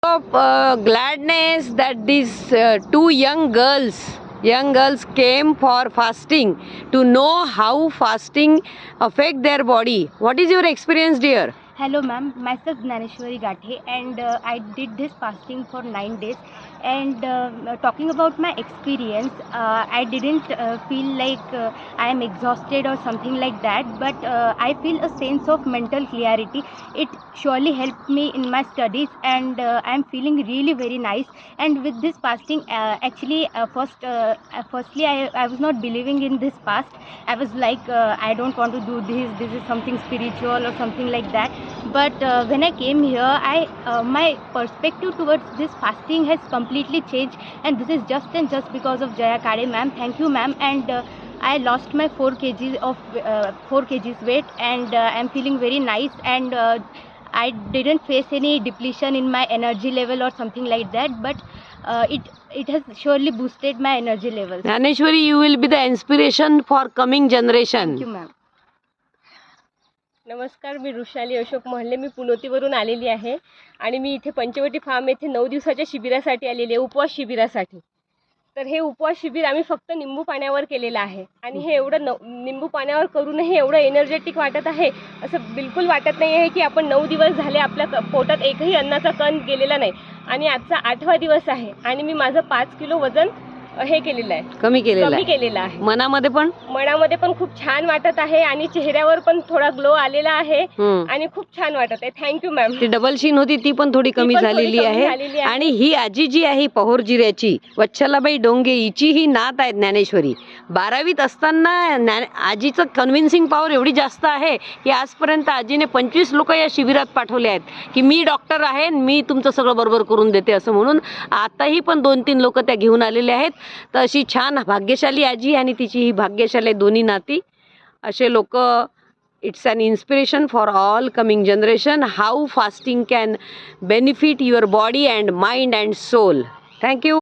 of gladness that these two young girls came for fasting to know how fasting affect their body. What is your experience, dear? Hello ma'am, myself Gnaneshwari Gathe, and I did this fasting for 9 days. And talking about my experience, I didn't feel like I am exhausted or something like that, but I feel a sense of mental clarity. It surely helped me in my studies, and I am feeling really very nice. And with this fasting, firstly I was not believing in this fast. I was like, I don't want to do this is something spiritual or something like that. But when I came here, my perspective towards this fasting has completely changed, and this is just and just because of Jaya Kade ma'am. Thank you ma'am. And I lost my 4 kgs weight, and I'm feeling very nice, and I didn't face any depletion in my energy level or something like that, but it has surely boosted my energy levels. Gnaneshwari, you will be the inspiration for coming generation. Thank you ma'am. नमस्कार, मी वृषाली अशोक महले. मी पुनोतीवरून आलेली आहे आणि मी इथे Panchavati form येथे 9 दिवसाच्या शिबिरासाठी आलेली आहे, उपवास शिबिरासाठी. तर हे उपवास शिबिर आम्ही फक्त निंबू पाण्यावर केलेलं आहे आणि हे एवढं निंबू पाण्यावर करूनही एवढं एनर्जेटिक वाटत आहे, असं बिलकुल वाटत नाही आहे की आपण 9 दिवस झाले आपल्या पोटात एकही अन्नाचा कण गेलेला नाही. आणि आजचा 8वा दिवस आहे आणि मी माझं 5 किलो वजन हे केलेलं आहे, कमी केलेलं आहे. मनामध्ये पण खूप छान वाटत आहे आणि चेहऱ्यावर पण थोडा ग्लो आलेला आहे आणि खूप छान वाटत आहे. Thank you ma'am. ती डबल शीन होती ती पण थोडी कमी झालेली आहे. आणि ही आजी जी आहे पहोर जिऱ्याची, वच्छलाबाई डोंगे, हिची ही नात आहे ज्ञानेश्वरी. 12वीत असताना आजीचं कन्व्हिन्सिंग पॉवर एवढी जास्त आहे की आजपर्यंत आजीने 25 लोक या शिबिरात पाठवले आहेत की मी डॉक्टर आहे, मी तुमचं सगळं बरोबर करून देते असं म्हणून. आताही पण 2-3 लोक त्या घेऊन आलेले आहेत. तर अशी छान भाग्यशाली आजी आणि तिची ही भाग्यशाली दोन्ही नाती असे लोक. It's an inspiration for all coming generation how fasting can benefit your body and mind and soul. Thank you.